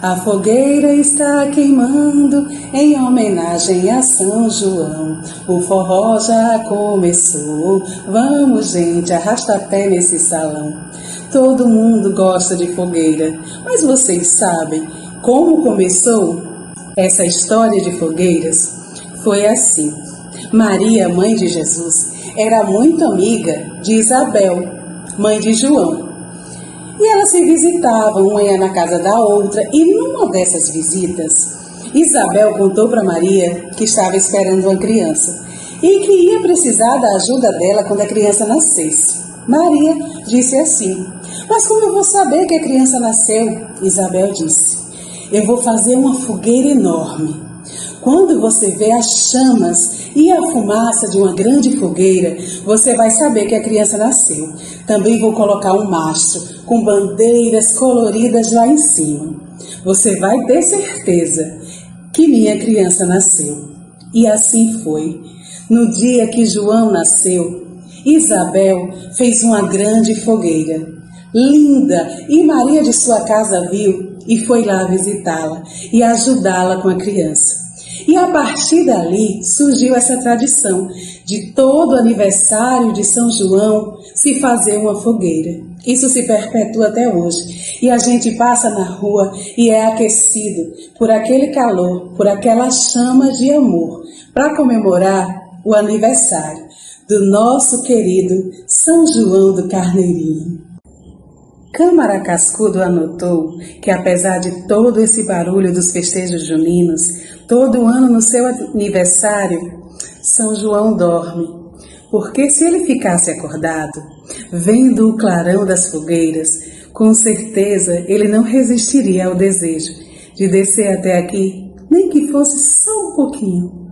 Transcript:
A fogueira está queimando em homenagem a São João. O forró já começou, vamos gente, arrasta pé nesse salão. Todo mundo gosta de fogueira, mas vocês sabem como começou essa história de fogueiras? Foi assim: Maria, mãe de Jesus, era muito amiga de Isabel, mãe de João. E elas se visitavam, uma ia na casa da outra, e numa dessas visitas, Isabel contou para Maria que estava esperando uma criança e que ia precisar da ajuda dela quando a criança nascesse. Maria disse assim: mas como eu vou saber que a criança nasceu? Isabel disse: eu vou fazer uma fogueira enorme. Quando você vê as chamas e a fumaça de uma grande fogueira, você vai saber que a criança nasceu. Também vou colocar um mastro com bandeiras coloridas lá em cima. Você vai ter certeza que minha criança nasceu. E assim foi. No dia que João nasceu, Isabel fez uma grande fogueira, linda, e Maria de sua casa viu e foi lá visitá-la e ajudá-la com a criança. E a partir dali surgiu essa tradição de todo aniversário de São João se fazer uma fogueira. Isso se perpetua até hoje. E a gente passa na rua e é aquecido por aquele calor, por aquela chama de amor, para comemorar o aniversário do nosso querido São João do Carneirinho. Câmara Cascudo anotou que, apesar de todo esse barulho dos festejos juninos, todo ano no seu aniversário, São João dorme, porque se ele ficasse acordado, vendo o clarão das fogueiras, com certeza ele não resistiria ao desejo de descer até aqui, nem que fosse só um pouquinho,